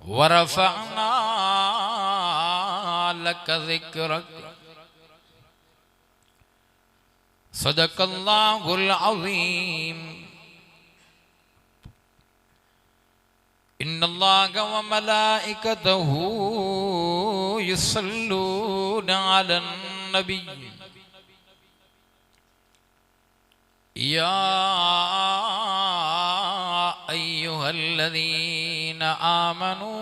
वरफ़अना luck ज़िक्रक सदक़ल्लाहुल अज़ीम। इन्नल्लाह व मलाइकतहू युसल्लूना Alan नबी या अय्युहल्लज़ीना आमनू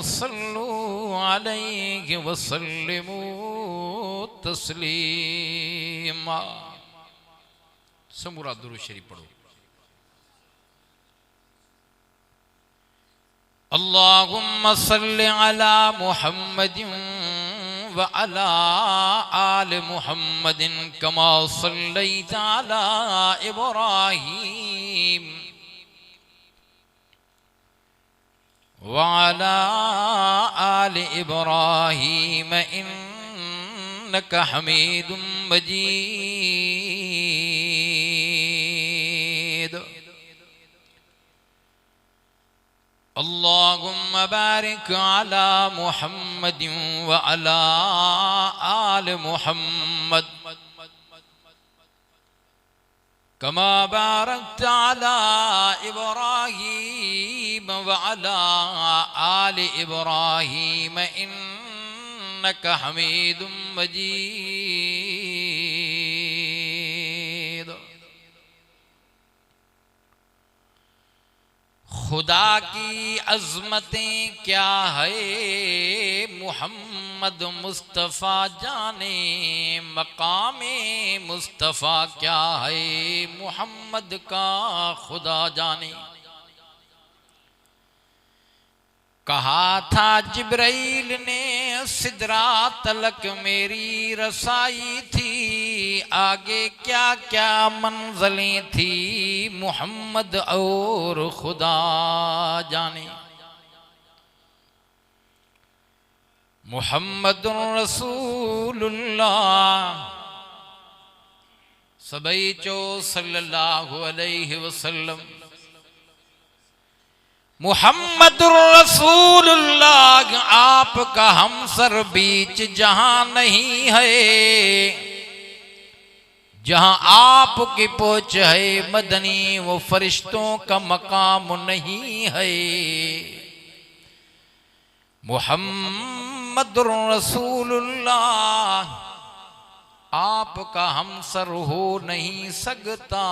सल्लू अलैहि व सल्लिमू तस्लीमा। समूरा दुरूद शरीफ पढ़ो। अल्लाहुम्मा सल्लि अला मुहम्मदिन व अला आलि मुहम्मदिन कमा सल्लैता अला इब्राहीम व अला आलि इब्राहीम इन्नका हमीदुम मजीद। अल्लाहुम्मा बारिक अला मुहम्मदिन व अला आलि मुहम्मद कमा बारकता अला इब्राहीम व अला आलि इब्राहीम इन्नका हमीदुम मजीद। खुदा की अज़मतें क्या है मुहम्मद मुस्तफ़ा जाने, मकामे मुस्तफ़ा क्या है मुहम्मद का खुदा जाने। कहा था जिब्राइल ने सिदरा तलक मेरी रसाई थी, आगे क्या क्या मंज़लें थी मुहम्मद और खुदा जाने। मुहम्मदुर रसूलुल्लाह सबैचो सल्लल्लाहु अलैहि वसल्लम। मुहम्मदुर रसूलुल्लाह आपका हमसर बीच जहां नहीं है, जहां आपकी पहुंच है मदनी वो फरिश्तों का मकाम नहीं है। मुहम्मदुर रसूलुल्लाह आपका हमसर हो नहीं सकता,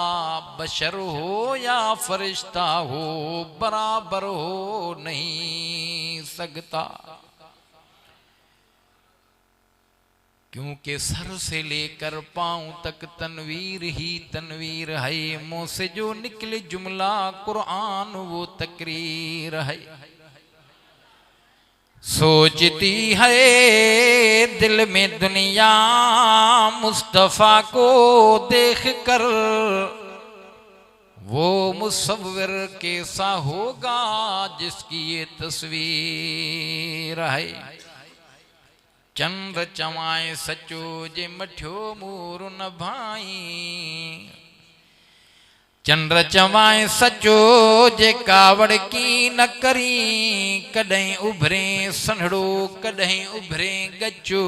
बशर हो या फरिश्ता हो बराबर हो नहीं सकता। क्योंकि सर से लेकर पांव तक तनवीर ही तनवीर है, मुंह से जो निकले जुमला कुरान वो तकरीर है। सोचती है दिल में दुनिया मुस्तफ़ा को देख कर, वो मुसव्विर कैसा होगा जिसकी ये तस्वीर है। चंद्र चमाए सचो जे मठ्यो मूर न भाई, चंद्र चवाए सचो जे कावड़ की न करी, कॾहिं उभरे सन्हड़ो कॾहिं उभरे गचो।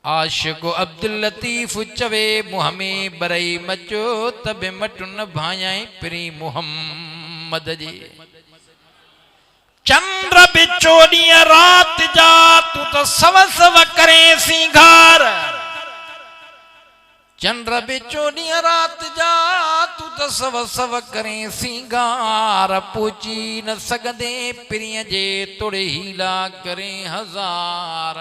आशिक़ो अब्दुल लतीफ़ चवे मुँह में बरई मचो, तबे मटु न भायाई प्री मुहम्मद जे। चंद्र बिचो ॾींहं रात जा तू तो सव सव करे सिंगार, चंद्र बिचो ॾींहं रात जा तू तो सव सव करे सिंगार। पूची न सघंदे प्रिय जे तोड़े हीला करे हज़ार।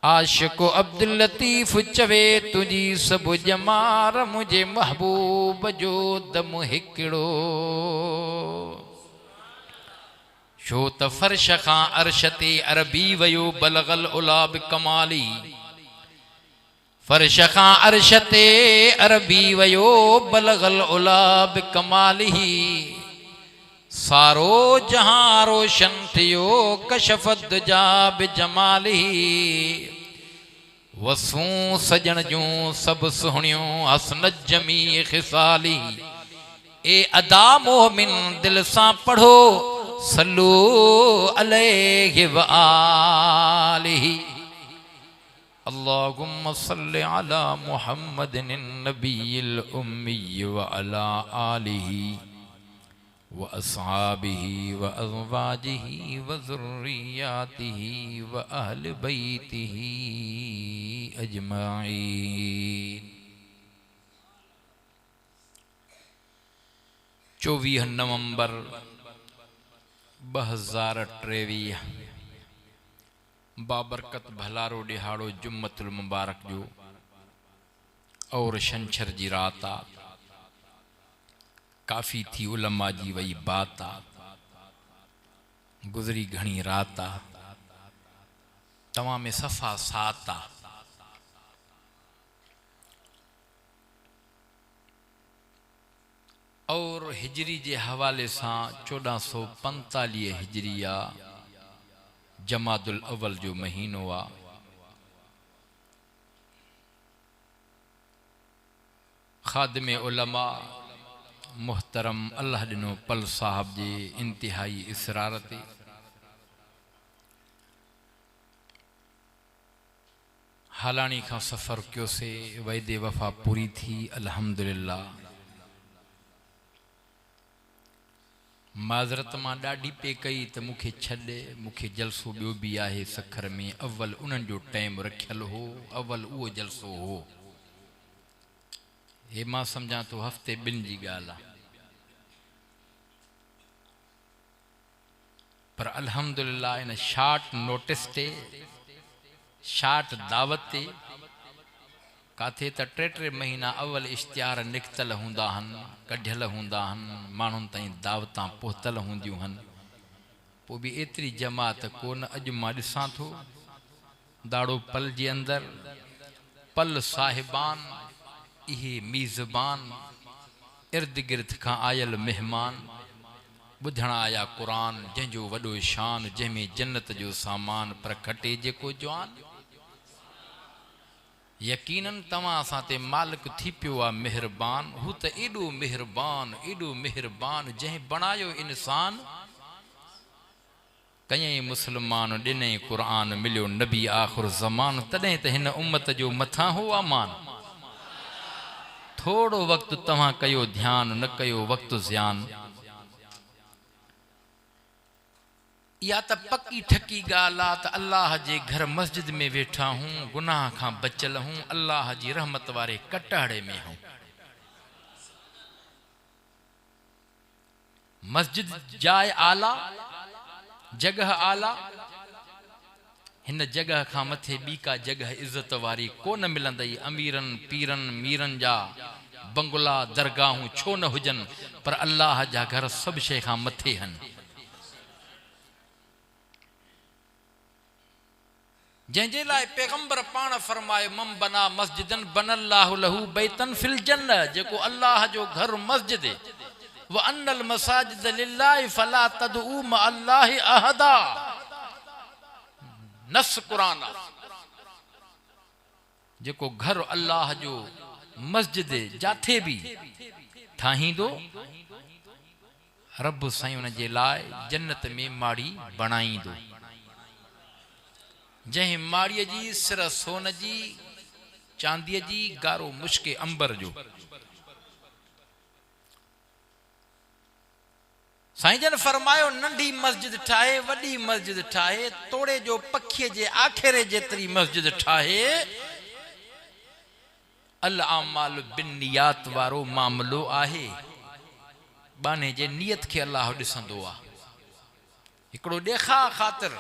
आशिक़ो अब्दुल लतीफ़ चवे तुझी सभु जमार, मुझे महबूब जो दम हिकिड़ो। छो त फर्श खां अर्श ते अरबी वयो बलगल उला बिकमाली, फर्श खां अर्श ते अरबी वयो बलगल उला बिकमालिही। सारो जहां रोशन थियो कशफत दुजा बिजमालिही। वसूं सजण जूं सभु सुहिणियूं हसन जमी ख़िसाली। ए अदा मोमिन दिल सां पढ़ो सल्लू अलैहि व आलिहि अल्लाहुम्मा सल्लि अला मुहम्मदिन नबिय्यिल उम्मी व अला आलिहि व अस्हाबिहि व अज़वाजिहि व ज़ुर्रिय्यातिहि व अहलि बैतिहि अजमाइन। 24 नवंबर 2023 बाबरकत भलारो ॾिहाड़ो जुम्मतुल मुबारक जो और छंछर जी रात आ। काफ़ी थी उलमा जी वही बात आ, गुज़री घणी रात आ, तमाम में सफ़ा सात आ। और हिजरी के हवाले से 1445 हिजरिया जमादुल अव्वल जो महीनो आ। खादिम उलमा मुहतरम अल्लाह दिनो पल साहब जे इंतहाई इसरार ते हालानी का सफ़र क्यों से वैदे वफ़ा पूरी थी अल्हम्दुलिल्लाह। माज़रत मां ॾाढी पे कई त मूंखे छॾे, मूंखे जलसो ॿियो बि आहे सखर में। अव्वल उन्हनि जो टाइम रखियल हो, अव्वल उहो जलसो हो। हे मां सम्झां थो हफ़्ते ॿिनि जी ॻाल्हि आहे, पर अल्हम्दुलिल्लाह इन शार्ट नोटिस ते, शार्ट दावत ते काथे त 3 महीना अव्वल इश्तिहार निकतल हूंदा आहिनि, कढियल हूंदा आहिनि, माण्हुनि ताईं दावतां पहुतल हूंदियूं आहिनि, पोइ बि एतिरी जमात कोन। अॼु मां ॾिसां थो दाड़ो पल जे अंदरि पल साहिबान, इहे मीज़बान, इर्द गिर्द खां आयल मेहमान ॿुधण आया क़ुरान, जंहिंजो वॾो शान, जंहिंमें जन्नत जो सामान, पर खटे जेको जवान। यकीनन तव्हां असां ते मालिक थी पियो आहे मेहरबान। हू त एॾो मेहरबान, एॾो मेहरबान, जंहिं बणायो इंसान, कयईं मुस्लमान, ॾिनई क़ुरान, मिलियो नबी आख़िर ज़मान, तॾहिं त हिन उम्मत जो मथां हो अमान। थोड़ो वक़्तु तव्हां कयो ध्यान, न कयो वक़्तु ज़ियान। या त पक्की ठकी ॻाल्हि आहे त अल्लाह जे घर मस्जिद में वेठा हूं, गुनाह खां बचियल हूं, अल्लाह जी रहमत वारे कटाड़े में हूं। मस्जिद जाइ आला, जगह आला, हिन जगह खां मथे ॿी का जगह इज़त वारी कोन मिलंदई। अमीरन पीरन मीरन जा बंगला दरगाहूं छो न हुजनि, पर अल्लाह जा घर सभु शइ खां मथे आहिनि। जंहिंजे लाइ पैगंबर पाण फरमायो, मम बना मस्जिदन बनल्लाहु लहू बैतन फिल जन्नह, जेको अल्लाह जो घर मस्जिद व अन्नल मसाजिद लिल्लाहि फला तदऊ मा अल्लाहि अहदा। नस कुरान, जेको घर अल्लाह जो मस्जिद जाथे भी ठाहींदो, रब साईं उन जे लाइ जन्नत में माड़ी बणाईंदो। जंहिं माड़ीअ जी सिर सोन जी, चांदीअ जी, गारो मुश्के अंबर जो। साईं जन फरमायो, नंढी मस्जिद ठाहे, वॾी मस्जिद ठाहे, तोड़े जो पखीअ जे आखेरे जेतिरी मस्जिद ठाहे। अल आमाल बिन नियात वारो मामलो आहे, बाने जे नियत खे अल्लाह ॾिसंदो आहे। हिकिड़ो ॾेखा ख़ातिर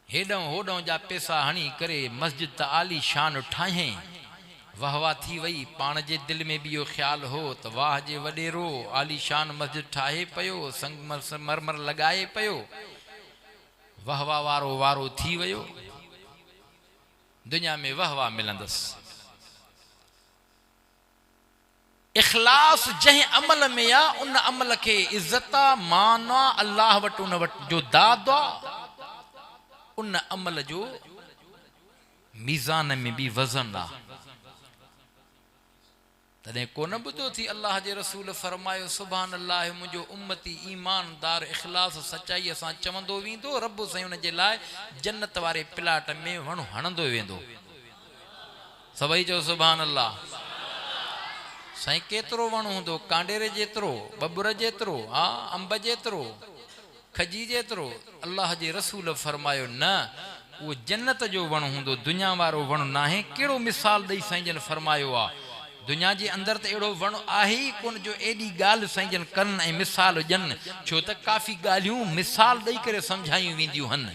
हेॾां होॾां जा पैसा हणी करे मस्जिद त आली शान ठाहीं, वाह वाह थी वई। पाण जे दिलि में बि इहो ख़्यालु हो त वाह जे वॾेरो आली शान मस्जिद ठाहे पियो, संगमरमर लॻाए पियो, वाह वाह वारो वारो थी वियो, दुनिया में वाह वाह मिलंदसि। इख़लास जंहिं अमल में आहे, उन अमल खे इज़त आहे, मान आहे, अल्लाह वटि उन वटि जो दाद आहे, उन अमल जो मीज़ान में भी वज़न आहे। तॾहिं कोन ॿुधो थी अल्लाह जे रसूल फरमायो सुभान अल्लाह मुंहिंजो उम्मती ईमानदार इख़लास सचाईअ सां चवंदो वेंदो रब साईं उन जे लाइ जन्नत वारे प्लाट में वणु हणंदो वेंदो। सभई चओ सुभान अल्लाह। साईं केतिरो वणु हूंदो? कांडेरे जेतिरो, बबुर जेतिरो, हा अंब जेतिरो, खजी जेतिरो? अल्लाह जे रसूल फरमायो न, उहो जन्नत जो वणु हूंदो, दुनिया वारो वणु नाहे। कहिड़ो मिसाल ॾेई साईं जन फरमायो आहे, दुनिया जे अंदर त अहिड़ो वणु आहे ई कोन जो एॾी ॻाल्हि साईं जन कनि ऐं मिसाल ॾियनि, छो त काफ़ी ॻाल्हियूं मिसाल ॾेई करे सम्झायूं वेंदियूं आहिनि।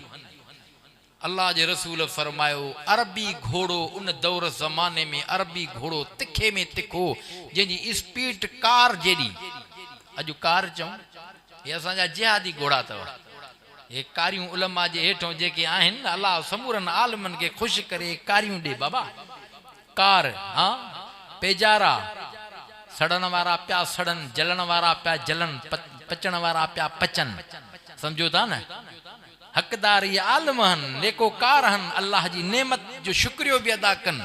अल्लाह जे रसूल फरमायो अरबी घोड़ो उन दौर ज़माने में अरबी घोड़ो तिखे में तिखो जंहिंजी स्पीड कार जेॾी, अॼु कार चऊं हे असांजा जिहादी घोड़ा अथव। हे कारियूं उलमा जे हेठों जेके आहिनि अल्लाह समूरनि आलमनि खे ख़ुशि करे कारियूं ॾे बाबा। कार हा पेजारा, सड़न वारा पिया सड़न, जलण वारा पिया जलन, पचण वारा पिया पचन। सम्झो था न, हक़दार ये आलम हन, नेकोकार हन, अल्लाह जी नेमत जो शुक्रियो भी अदा कन।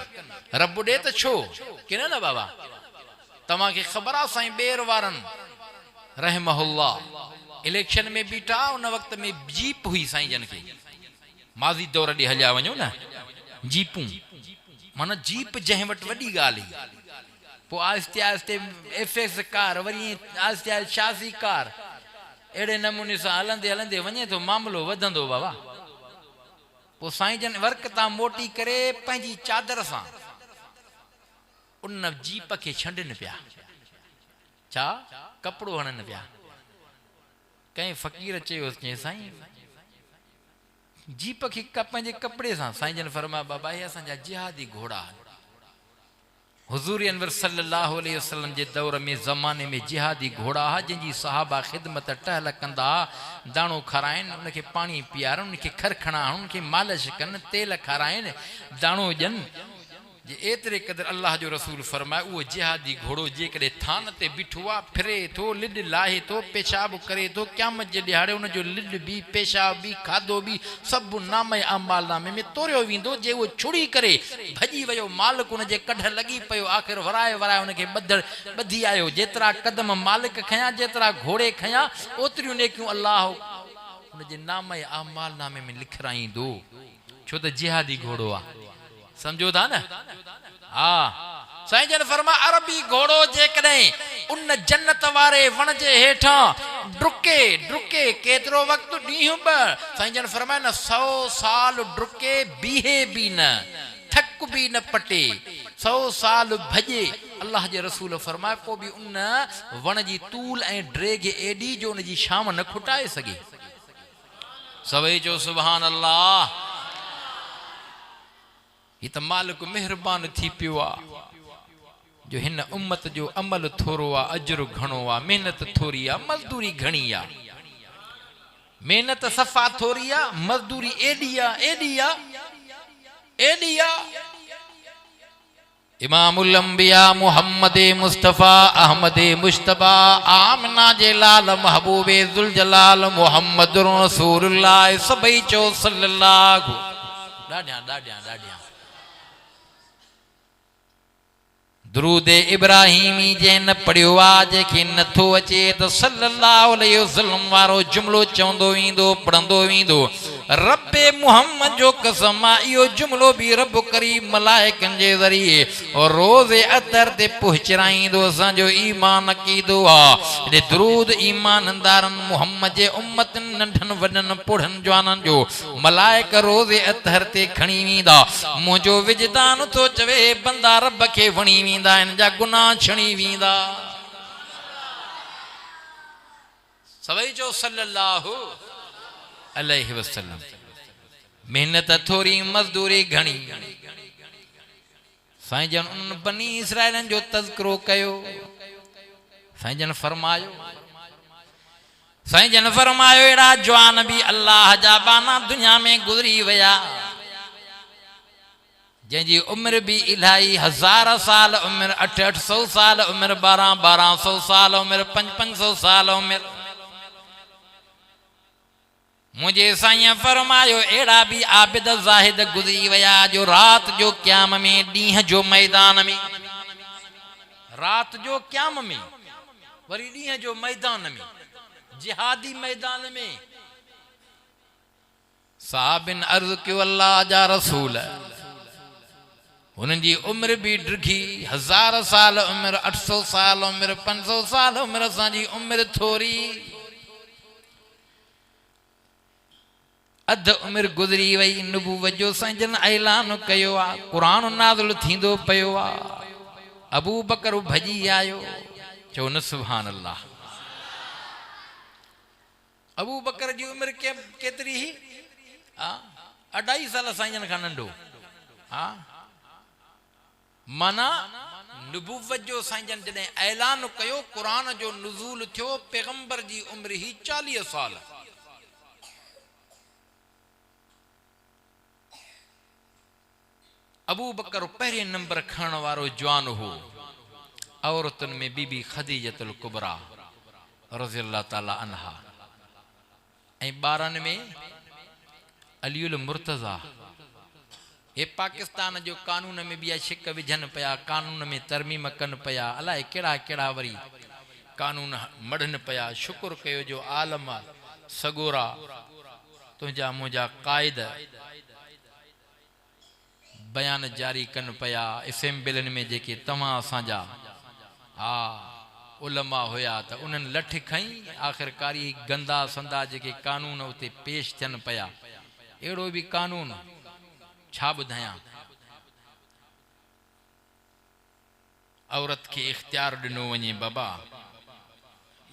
रब ॾे त छो कि न बाबा। तव्हांखे ख़बर आहे साईं ॿेर वारनि रहमहुल्लाह इलेक्शन में बीठा, उन वक़्त में जीप हुई साईं जन खे, माज़ी दौर ॾे हलिया वञो न, जीपूं माना जीप जंहिं वटि वॾी ॻाल्हि हुई। पोइ आहिस्ते आहिस्ते एफएक्स कार, वरी आहिस्ते आहिस्ते शासी कार, अहिड़े नमूने सां हलंदे हलंदे वञे थो, मामलो वधंदो बाबा। पोइ साईं जन वर्क तां मोटी करे पंहिंजी चादर सां उन जीप खे छंडनि पिया, छा कपिड़ो हणनि पिया। कंहिं फ़क़ीर चयो चई साईं जीप खे पंहिंजे कपिड़े सां, साईं जन फरमाया बाबा हे असांजा जिहादी घोड़ा। हुज़ूर अनवर सल्लल्लाहु अलैहि वसल्लम जे दौर में ज़माने में जिहादी घोड़ा हा, जंहिंजी सहाबा ख़िदमत टहल कंदा, दाणो खाराइनि, उनखे पाणी पीआरनि, उनखे खरखणा हणनि, उनखे मालिश कनि, तेल खाराइनि, दाणो ॾियनि। जे एतिरे क़दुरु अल्लाह जो रसूल फरमाए उहो जिहादी घोड़ो जेकॾहिं थान ते बीठो आहे, फिरे थो, लिड लाहे थो, पेशाब करे थो, क़यामत जे ॾिहाड़े उनजो लिड बि, पेशाब बि, खाधो बि सभु नामे अमाल नामे में तोरियो वेंदो। जे उहो छुड़ी करे भॼी वियो, मालिक उनजे कढ लॻी पियो, आख़िर वराए वराए उनखे ॿधी आयो। जेतिरा क़दम मालिक खयां, जेतिरा घोड़े खयां, ओतिरियूं नेकियूं अल्लाह उनजे नामे अमाल नामे में लिखाईंदो, छो त जिहादी घोड़ो आहे। समझो था न? हा साईं जन फरमा अरबी घोड़ो जेकॾहिं उन जन्नत वारे वण जे हेठां डुके डुके केतिरो वक़्तु, ॾींहं ॿ, साईं जन फरमाए न 100 साल डुके बीहे बि न, थक बि न पटे, 100 साल भॼे। अल्लाह जे रसूल फरमाए पोइ बि उन वण जी तूल ऐं ड्रेग एॾी जो उन जी शाम न खुटाए सघे। सभई चओ सुभान अल्लाह। ये तो मालिक मेहरबान थी पियो आहे जो हिन उम्मत जो अमल थोरो आहे, अजर घणो आहे, मेहनत थोरी आहे, मज़दूरी घणी आहे। मेहनत सफ़ा थोरी आहे, मज़दूरी एॾी आहे, एॾी आहे, एॾी आहे। इमामुल अंबिया मुहम्मद मुस्तफ़ा अहमद मुश्तबा आमना जे लाल महबूबे ज़ुल जलाल मुहम्मद रसूलुल्लाह। सभई चओ सल्लल्लाहु। ॾाढिया ॾाढिया ॾाढिया दुरूद इब्राहिमी जे न पढ़ियो आहे, जंहिंखे नथो अचे त सल्लल्लाहु अलैहि वसल्लम वारो जुमिलो चवंदो वेंदो, पढ़ंदो वेंदो। रब्बे मुहम्मद जो कसम आहे, इहो जुमिलो बि रब करीम मलाइकनि जे ज़रिए और रोज़े अतर ते पहुचाईंदो। असांजो ईमान अक़ीदो आहे दुरूद ईमानदारनि मुहम्मद जे उम्मतनि नंढनि वॾनि पुढ़नि जवाननि जो मलाइक रोज़े अतर ते खणी वेंदा। मुंहिंजो विजदान थो चवे बंदा रब खे वणी वेंदा, इन जा गुनाह छणी वेंदा। सभई जो सल्लल्लाहु अलैहि वसल्लम। मेहनत थोरी, मज़दूरी घणी। साईं जन उन बनी इसराइलनि जो तज़किरो कयो। साईं जन फरमायो अहिड़ा जवान बि अल्लाह जा बाना दुनिया में गुज़री विया, जंहिंजी उम्र भी इलाही 1000 साल उम्र, 800 साल उम्र, 1200 साल उम्र, 500 साल उम्र। मुझे साईं फरमायो अहिड़ा भी आबिद ज़ाहिद गुज़री विया जो रात जो क़याम में, ॾींहं जो मैदान में, रात जो क़याम में, वरी ॾींहं जो मैदान में, जिहादी मैदान में। साहबिन अर्ज़ कयो अल्लाह जा रसूल, उन्हनि जी उम्र बि डिघी, 1000 साल उम्र, 800 साल उम्र, 500 साल उम्र, असांजी उम्र थोरी। अध उम्र गुज़री वई, नबूवत जो साईं जन ऐलान कयो आहे, क़ुरान नाज़िल थींदो पियो आहे। अबू बकर भॼी आयो, चओ न सुभान अल्लाह। अबू बकर जी उम्र केतिरी ही? 2.5 साल साईं जन खां नंढो। माना नबूवत जो साईं जन जॾहिं ऐलान कयो, क़ुरान जो नुज़ूल थियो, पैगंबर जी उम्र ही 40 साल। अबू बकर पहिरें नंबर खणण वारो जवान हो। औरतुनि में बीबी खदीजतुल कुबरा रज़ियल्लाहु ताला अन्हा, ऐं ॿारनि में अलीउल मुर्तज़ा। हे पाकिस्तान जो कानून में बि शिक विझनि पिया, कानून में तरमीम कनि पिया, अलाए कहिड़ा कहिड़ा वरी कानून मढ़नि पिया। शुक्र कयो जो आलम सगोरा तुंहिंजा मुंहिंजा क़ाइद बयान जारी कनि पिया। असेंबलियुनि में जेके तव्हां असांजा उलमा हुया, त उन्हनि लठ खई, आख़िरकारी गंदा संदा जेके कानून उते पेश थियनि पिया। अहिड़ो बि कानून छा ॿुधायां। औरत खे इख्तियार ॾिनो वञे बाबा,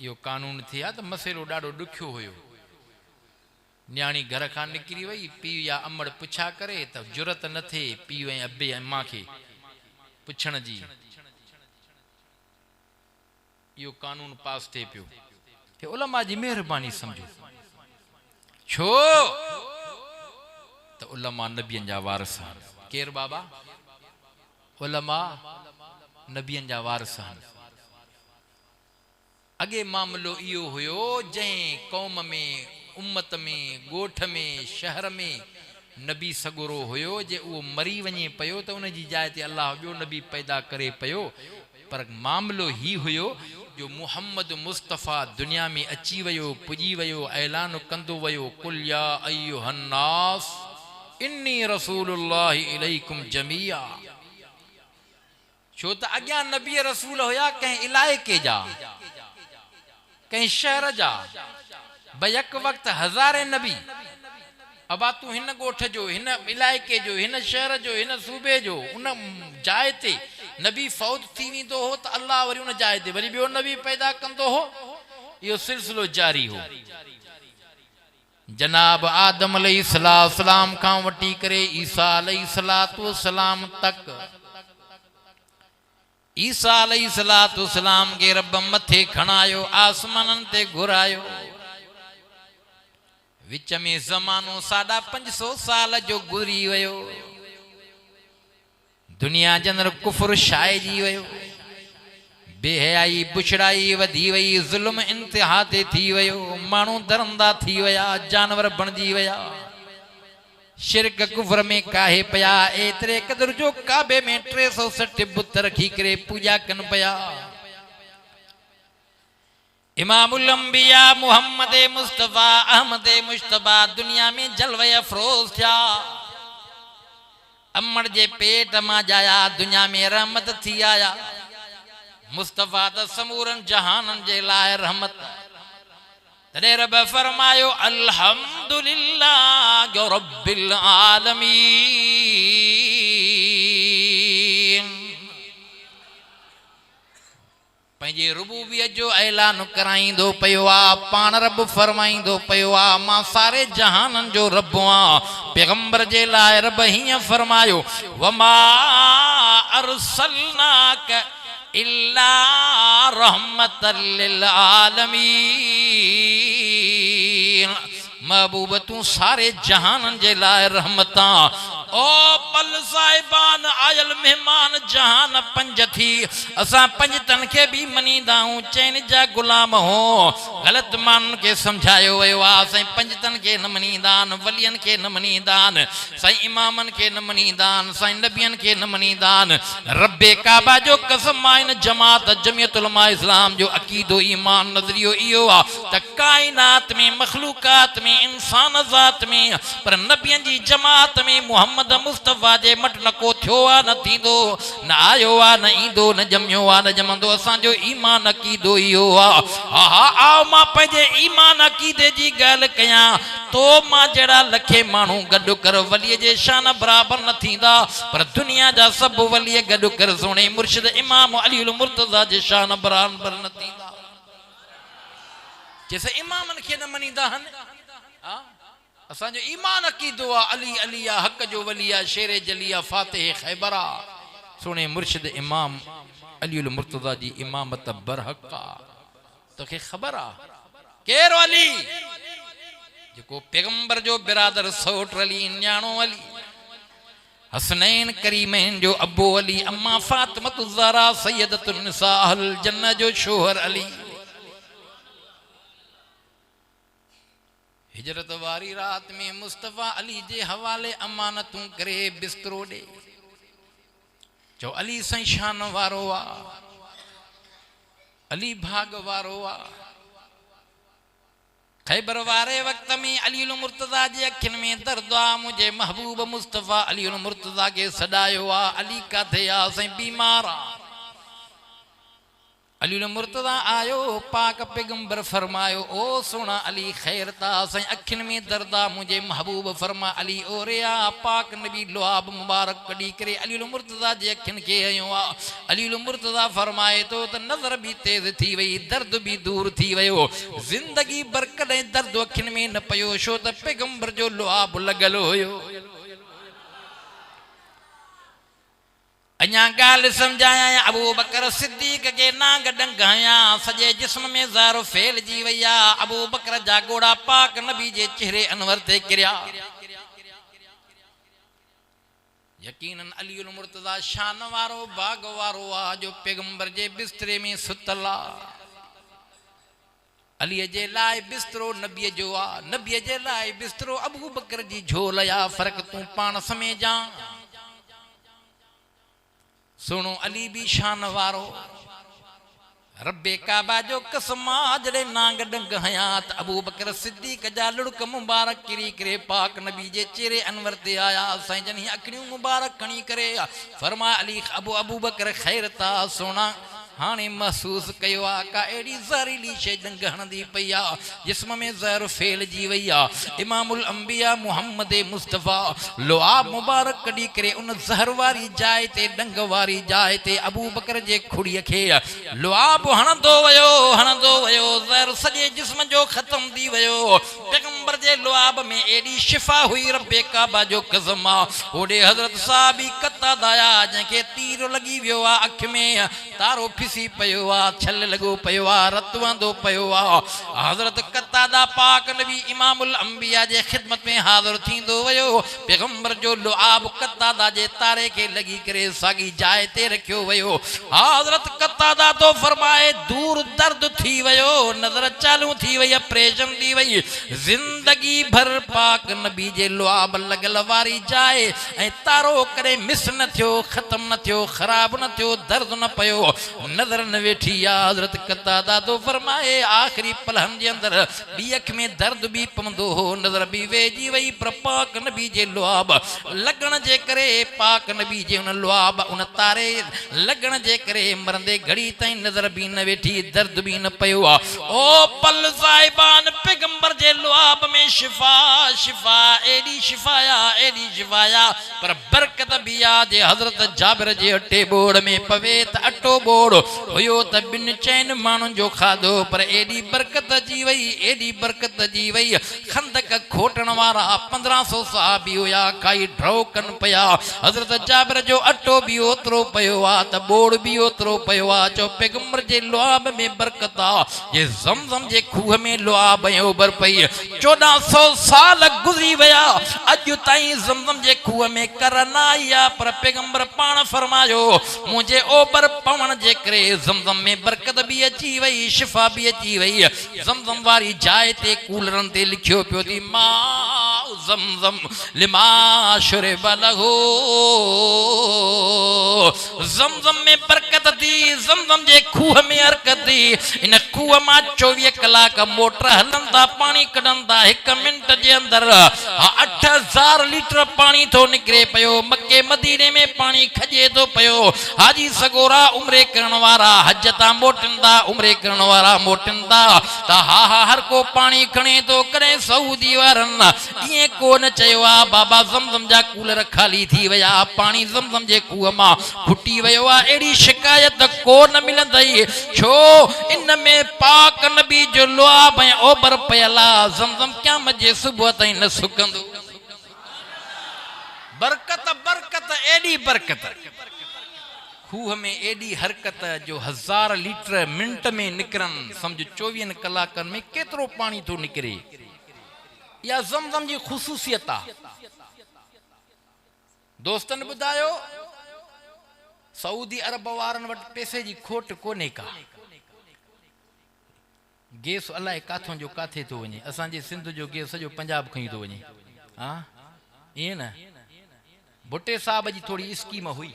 इहो कानून थी आहे त मसइलो ॾाढो ॾुखियो हुयो। न्याणी घर खां निकिरी वई, पीउ या अमड़ पुछा करे त जुरत न थिए पीउ ऐं अबे ऐं मां खे पुछण जी। इहो कानून पास थिए पियो। हे उलमा जी महिरबानी सम्झो। छो त उलमा नबियनि जा वारिस आहिनि। केरु बाबा? उलमा नबियनि जा वारिस आहिनि। अॻे मामिलो इहो हुयो, जंहिं क़ौम में, उम्मत में, ॻोठ में, शहर में नबी सगोरो हुयो, जे उहो मरी वञे पियो त उन जी जाइ ते अल्लाह ॿियो नबी पैदा करे पियो। पर मामिलो ही हुयो जो मुहम्मद मुस्तफ़ा दुनिया में अची वियो, पुॼी वियो, ऐलान कंदो वियो, कुल या अय्युहन्नास इन्नी रसूलुल्लाहि इलैकुम जमीआ। छो त अॻियां नबी रसूल हुया कंहिं इलाइक़े जा, कंहिं शहर जा, बयक वक़्त हज़ारे नबी। अबा तूं हिन ॻोठ जो, हिन इलाइक़े जो, हिन शहर जो, हिन सूबे जो, उन जाइ ते नबी फौत थी वेंदो हो त अल्लाह वरी उन जाइ ते वरी ॿियो नबी पैदा कंदो हो। इहो सिलसिलो जारी हो। जनाब आदम अलैहिस्सलाम खां वठी करे ईसा अलैहिस्सलाम तक, ईसा अलैहिस्सलाम के रब मथे खणायो, आसमाननि ते घुरायो। विच में ज़मानो 550 साल जो गुज़री वियो। दुनिया जे अंदरि कुफर छाइजी वियो, बेहयाई बुछड़ाई वधी वई, ज़ुल्म इंतिहा ते थी वियो, माण्हू दरंदा थी विया, जानवर बणिजी विया, शिरक कुफर में काहे पिया। एतिरे क़दुर जो काबे में 360 बुत रखी करे पूजा कनि पिया। इमामुल अंबिया मुहम्मद मुस्तफ़ा अहमद मुश्तबा दुनिया में जलवे अफरोज थिया। अमड़ जे पेट मां जाया, दुनिया में रहमत थी आया। मुस्तफ़ा त समूरन जहानन जे लाइ रहमत। तॾहिं रब फरमायो अल्हम्दुलिल्लाह रब्बिल आलमीन। पंहिंजे रुबूबियत जो ऐलान कराईंदो पियो आहे। पाण रब फरमाईंदो पियो आहे, मां सारे जहाननि जो रब आहियां। पैगंबर जे लाइ रब हीअं फरमायो, वमा अरसलनाक इल्ला रहमतल लिल आलमीन। महबूब तू सारे जहाननि जे लाइ रहमत आ। ओ पल साहिबान आयल मेहमान जहान पंज थी असा पंज तन के भी मनीदाऊं चैन जा गुलाम हो गलत मान के समझायो वयो आ सई पंज तन के न मनीदान वलियन के न मनीदान सई इमामन के न मनीदान सई नबियन के न मनीदान रब्बे काबा जो कसम आइन जमात जमियत उलमा इस्लाम जो अकीदो ईमान नजरियो इयो आ त कायनात में मखलूकात में इंसान जात में पर नबियन जी जमात में मोहम्मद मुस्तफा जे मट न को थियो आ न थींदो न आयो आ न ईंदो न जमियो आ न जमंदो असां जो ईमान अकीदो इयो आ हा आओ मां पंहिंजे ईमान अकीदे जी ॻाल्हि कयां तो मां जड़ा लखे माण्हू गॾु कर वलीअ जे शान बराबर न थींदा पर दुनिया जा सभु वलीअ गॾु कर सोणे मुर्शिद इमाम अली उल मुर्तज़ा जे शान बराबर न थींदा जैसे इमामन खे न मनींदा आहिनि असां जो ईमान अकीदो आ अली अलिया हक जो वलिया शेर जलिया फातिह खैबरा सोणे मुर्शिद इमाम अली उल मुर्तज़ा जी इमामत बरहक आ तोखे ख़बर आ केर अली जेको पैगंबर जो बिरादर सोट अली न्याणो अली हसनैन करीमैन जो अबू अली अम्मा फातिमतु ज़हरा सैयदतुन निसा अहल जन्नत जो शोहर अली हिजरत वारी रात में मुस्तफा अली जे हवाले अमानतूं करे बिस्तरो दे जो अली सई शान वारो आ अली भाग वारो आ खैबर वारे वक्त में अली उल मुर्तज़ा जे अखिन में दर्द आ मुझे महबूब मुस्तफा अली उल मुर्तज़ा के सदायो आ अली काथे आ सई बीमार आ अली उल मुर्तज़ा आयो पाक पैगंबर फरमायो ओ सोना अली खैरता सई अखिन में दर्दा मुझे महबूब फरमा अली ओरिया पाक नबी लुआब मुबारक कडी करे अली उल मुर्तज़ा जे अखिन के आयो आ अली उल मुर्तज़ा फरमाए तो त नजर भी तेज थी वई दर्द भी दूर थी वयो जिंदगी भर कदे दर्द अखिन में न पयो छो त पैगंबर जो लुआब लगल होयो अञा ॻाल्हि समझाया अबू बकर सिद्दीक के नांग डंगाया सजे जिस्म में ज़ारो फैलजी वई आ अबू बकर जा गोड़ा पाक नबी जे चेहरे अनवर ते किरिया यकीनन अली उल मुर्तज़ा शान वारो बाग वारो आ जो पैगंबर जे बिस्तरे में सुतल आ अली जे लाइ बिस्तरो नबी जो आ नबी जे लाइ बिस्तरो अबू बकर जी झोल या फर्क तू पान समेजा सुनो अली भी शान वारो रब्बे काबा जो कसम जड़े नांग डंग हयात अबू बकर सिद्दीक जा लुड़क मुबारक किरी करे पाक नबी जे चेहरे अनवर ते आया साईं जन अखड़ियों मुबारक खणी करे फरमा अली अबू बकर खैरता सोना हाने महसूस कयो आ का एड़ी ज़हरीली शे डंग हणंदी पई आ जिस्म में ज़हर फैलजी वई आ इमामुल अंबिया मुहम्मद मुस्तफा लुआब मुबारक कडी करे उन ज़हर वारी जाय ते डंग वारी जाय ते अबू बकर जे खुड़ीअ खे लुआब हणंदो वयो ज़हर सॼे जिस्म जो ख़त्म थी वयो पैगंबर जे लुआब में एड़ी शिफा हुई रब्बे काबा जो कसम आ ओडे हज़रत साहबी कतादाया जंहिंखे तीर लगी वियो आ अख में तारो फिसी पयो आ छल लगो पयो आ रत वांदो पयो आ हजरत कतादा पाक नबी इमामुल अंबिया जे खिदमत में हाजिर थींदो वयो पैगंबर जो लुआब कतादा जे तारे के लगी करे सागी जाय ते रखियो वयो हजरत कतादा तो फरमाए दूर दर्द थी वयो नजर चालू थी वई ऑपरेशन थी वई जिंदगी भर पाक नबी जे लुआब लगल वारी जाय ए तारो करे मिस न थियो खत्म न थियो खराब न थियो दर्द न पयो नजर न वेठी हजरत कतादा तो फरमाए आखिरी पलहन जे अंदर बी अख में दर्द भी पवंदो हो नजर भी वेजी वई पर पाक नबी जे लुआब लगण जे करे पाक नबी जे उन लुआब उन तारे लगण जे करे मरंदे घड़ी ताईं नजर भी न वेठी दर्द भी न पयो आ ओ पल साहिबान पैगंबर जे लुआब में शिफा एडी शिफाया पर बरकत भी आ जे हजरत जाबिर जे अटे बोड़ में पवे त अटो बोड़ हुयो त बिन चैन माण्हुनि जो खाधो पर एडी बरकत जी वई खंदक खोटण वारा 1500 साहबी हुया काई ड्रौ कन पया हजरत जाबिर जो अटो भी ओतरो पयो आ त बोड़ भी ओतरो पयो आ चो पैगंबर जे लुआब में बरकत आ जे ज़मज़म जे खूह में लुआब उबर पई पई 1400 साल गुज़री विया अॼु ताईं ज़मज़म जे खूह में कर न आई आहे पर पैगंबर पाण फरमायो मुंहिंजे ओबर पवण जे करे ज़मज़म में बरकत बि अची वई शिफ़ा बि अची वई ज़मज़म वारी जाइ ते कूलरनि ते लिखियो पियो थी माउ ज़मज़म लिमा शुरिब लहू ज़मज़म में बरकत थी ज़मज़म जे खूह में हरकत थी इन खूह मां 24 कलाक मोटर हलन था पानी कढन था 1 मिनट जे अंदर 8000 लीटर पानी थो निकरे पियो मक्के मदीने में पानी खजे थो पियो हाजी सगोरा उम्रे करण वारा हज ता मोटन था उम्रे करण वारा मोटन था ता हा हर को पानी खणे तो करे सऊदी वारन ये कोन चयो आ बाबा ज़मज़म जा कूलर खाली थी वया पानी ज़मज़म जे खूह मां फुटी वयो आ एडी शिकायत कोन मिलंदई छो इन में पाक नबी जो लुआब ऐं ओबर पयला ज़मज़म क़यामत जे सुबह ताईं न सुकंदो बरकत बरकत एडी बरकत खूह में एडी हरकत जो 1000 लीटर मिनट में निकरन समझ 24 कलाकनि में केतिरो पानी थो निकरे या ज़मज़म जी ख़ुसूसियत आ दोस्तन बुधायो सऊदी अरब वारन वट पैसे जी खोट कोने का गैस अलाए काथों जो काथे तो वने असां जे सिंध जो गैस जो पंजाब खई तो वने हां ये न भुट्टे साहब जी थोड़ी स्कीम हुई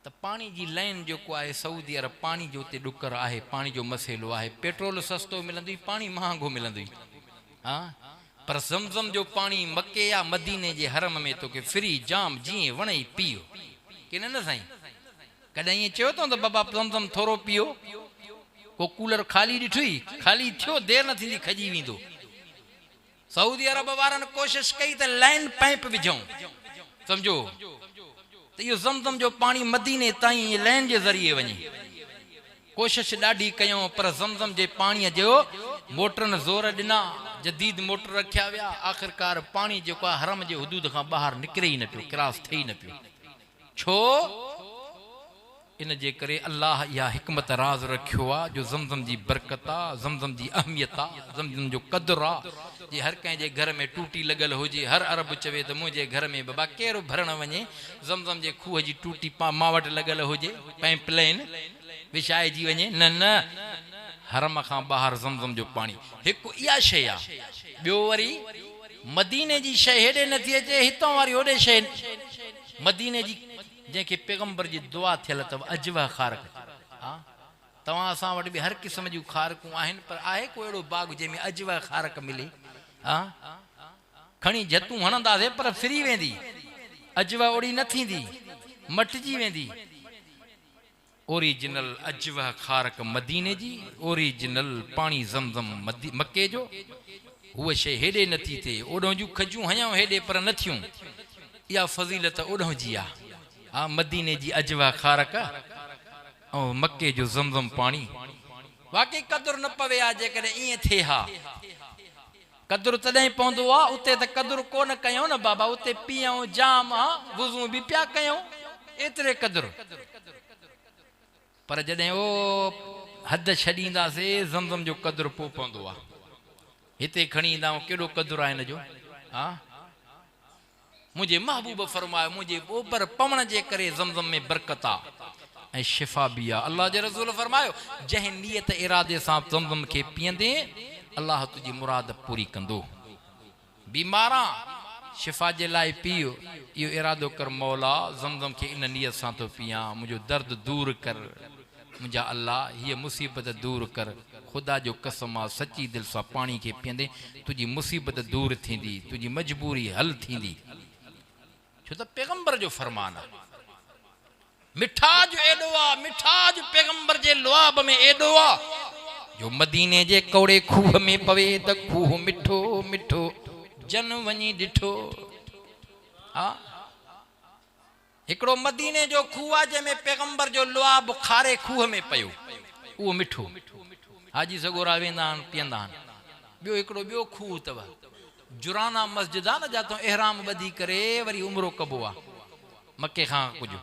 त पानी जी लाइन जो को आहे सऊदी अरब पानी जो ते डुकर आहे पानी जो मसइलो आहे पेट्रोल सस्तो मिलंदी पानी महंगो मिलंदी हां पर ज़मज़म जो पानी मक्के या मदीने जे हरम में तो के फ्री जाम जी वणे पियो कि न साईं कॾहिं ये चयो तो बाबा ज़मज़म थोरो पियो को कूलर खाली ॾिठुई खाली थियो देर न थींदी खजी वेंदो सऊदी अरब वारनि कोशिश कई त लाइन पाइप विझूं समझो त इहो ज़मज़म जो पानी मदीने ताईं लाइन जे ज़रिए वञे कोशिश ॾाढी कयूं पर ज़मज़म जे पाणीअ जो मोटरनि ज़ोर ॾिना जदीद मोटर रखिया विया आख़िरकार पानी जेको आहे हरम जे हुदूद खां ॿाहिरि निकिरे ई न पियो क्रॉस थिए ई न पियो छो इन जे करे अल्लाह या हिकमत राज रखियो आ जो ज़मज़म जी बरकत आ ज़मज़म जी अहमियत आ ज़मज़म जो क़द्र आ जे हर कंहिं जे घर में टूटी लॻल हुजे हर अरब चवे त मुंहिंजे घर में बाबा केरु भरण वञे ज़मज़म जे खूह जी टूटी मां वटि लॻल हुजे पाइप लाइन विछाए जी वञे न न हरम खां ॿाहिरि ज़मज़म जो पानी हिकु इहा शइ आ ॿियो वरी मदीने जी शइ हेॾे नथी अचे हितां वारी होॾे शइ मदीने जी जंहिंखे पैगंबर जी दुआ थियल अथव अजवा खारक हां तव्हां असां वटि बि हर क़िस्म जूं खारकूं आहिनि पर आहे को अहिड़ो बाग जंहिंमें अजवा खारक मिले हां खणी जतूं हणंदासीं पर फिरी वेंदी अजवा ओड़ी न थींदी मटिजी वेंदी ओरिजिनल अजवा खारक मदीने जी ओरिजिनल पानी ज़मज़म मक्के जो उहा शइ हेॾे नथी थिए ओॾों जूं खजूं हयूं हेॾे पर न थियूं इहा फज़ीलत ओॾों जी आहे हाँ मदीने जी अजवा खारक और मक्के जो ज़मज़म पानी वाकई कदुर न पवे आ जेकॾहिं ईअं थिए हा कदुर तॾहिं पवंदो आहे उते त कदुर कोन कयूं न बाबा उते पीऊं जाम हा वुज़ू बि पिया कयूं एतिरे कदुर पर जॾहिं ओ हद छॾींदासीं ज़मज़म जो कदुर पोइ पवंदो आहे हिते खणी ईंदा आहियूं केॾो कदुर आहे हिन जो हा मुझे महबूब फरमायो मुझे ओबर पवण जे करे ज़मज़म में बरकत आ ऐं शिफ़ा भी आ अल्लाह जे रसूल फरमायो जंहिं नियत इरादे सां ज़मज़म खे पीअंदे अल्लाह तुंहिंजी मुराद पूरी कंदो बीमारां शिफ़ा जे लाइ पियो इहो इरादो कर मौला ज़मज़म खे इन नियत सां थो पियां मुंहिंजो दर्द दूर कर मुंहिंजा अल्लाह हीअ मुसीबत दूर कर खुदा जो कसम आहे सची दिलि सां पाणी खे पीअंदे तुंहिंजी मुसीबत दूर थींदी तुंहिंजी मजबूरी हल थींदी छो त पैगंबर जो फरमान आहे मिठाज एॾो आहे मिठाज पैगंबर जे लुआब में एॾो आहे जो मदीने जे कौड़े खूह में पवे त खूह मिठो मिठो जन वञी ॾिठो हा हिकिड़ो मदीने जो खूह आहे जंहिंमें पैगंबर जो लुआब खारे खूह में पियो उहो मिठो हाजी सगोरा वेंदा आहिनि पीअंदा आहिनि ॿियो हिकिड़ो ॿियो खूह अथव जुराना मस्जिद आहे न जातो एहराम ॿधी करे वरी उमरो कबो आहे मके खां कुझु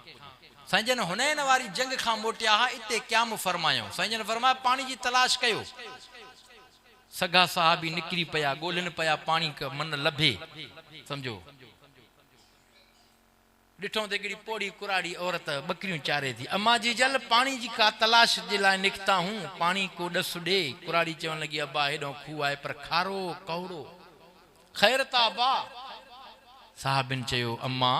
साईं जन हुनैन वारी जंग खां मोटिया हा इते क़याम फरमायो साईं जन फरमाया पाणी जी तलाश कयो सगा साहबी निकरी पया गोलन पया पानी का मन लभे समझो डिठो ते हिकिड़ी पोड़ी कुराड़ी औरत बकरियूं चारे थी अम्मा जी जल पानी जी का तलाश जे लाइ निकिता हूं पानी को डस ॾे कुराड़ी चवण लगी अब्बा हेॾो खूह आहे पर खारो कौड़ो ख़ैर ता अब्बा साहबिन चयो अम्मा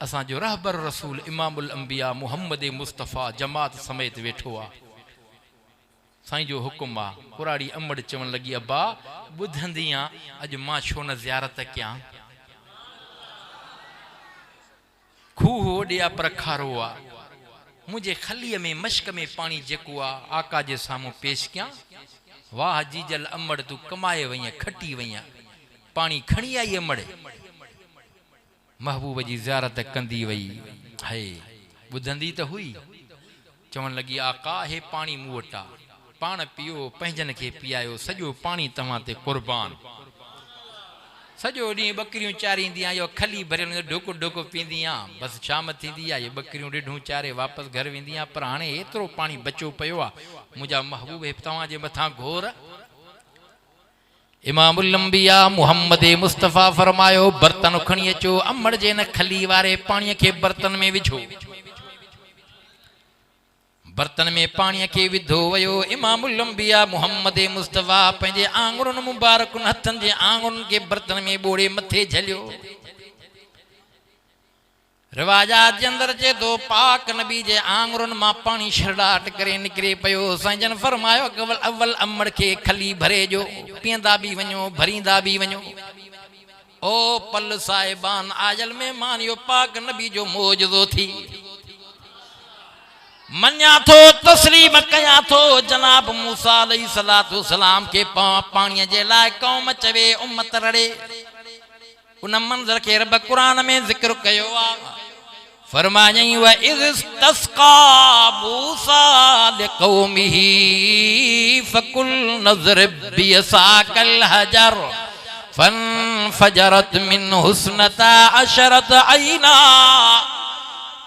असांजो रहबर रसूल इमामुल अंबिया मुहम्मद मुस्तफ़ा जमात समेत वेठो आ साईं जो हुकुम आ कुराड़ी अमड़ चवण लगी अब्बा ॿुधंदी आ अॼु मां छो न ज़ियारत कयां खूह ओॾे आ पर खारो आ मुझे खलीअ में मश्क में पानी जेको आ आका जे साम्हूं पेश कयां वाह जीजल अमड़ तू कमाए वई खटी वई पानी खणी आई अमड़ महबूब जी ज़ियारत कंदी वई है ॿुधंदी त हुई चवण लगी आका हे पानी मूं वटि आ पाण पियो पंहिंजनि खे पीआयो सॼो पानी तव्हां ते कुर्बान सॼो ॾींहुं बकरियूं चारींदी आहियां खली भरियल ढुक ढुक पींदी आहियां बसि शाम थींदी आहे बकरियूं ॾिढूं चारे वापसि घर वेंदी आहियां पर हाणे एतिरो पाणी बचियो पियो आहे मुंहिंजा महबूब तव्हांजे मथां घोर इमामुल अंबिया मुहम्मद मुस्तफ़ा फरमायो बर्तन खणी अचो अमड़ जे न खली वारे पाणीअ खे बर्तन में विझो बर्तन में पानी के विधो वयो इमामुल अंबिया मुहम्मद मुस्तफ़ा पंहिंजे आंगुरनि मुबारकुनि हथनि जे आंगुरनि के बर्तन में बोड़े मथे झलियो रिवाजात जे अंदर जे दो पाक नबी जे आंगुरनि मां पानी छरड़ाट करे निकिरे पियो साईं जन फरमायो अव्वल अमड़ के खली भरे जो पींदा भी वञो भरींदा भी वञो ओ पल साहिबान आजल मेहमान यो पाक नबी जो मौजूदो थी मन्या थो तस्लीम कया थो जनाब मूसा अलैहिस्सलातु वस्सलाम के पानी जे लाइ कौम चवे उम्मत रड़े उन मंज़र के रब कुरान में जिक्र कयो आ फरमायई व इज़ तस्का मूसा लिकौमिही फकुल नज़र बियसाकल हजर फनफजरत मिन हुस्नता अशरत ऐना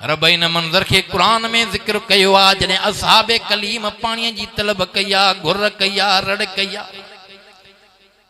रब इन मंज़र के कुरान में जिक्र कयो आ जने असहाबे कलीम पानी जी तलब कया घुर कया रड़ कया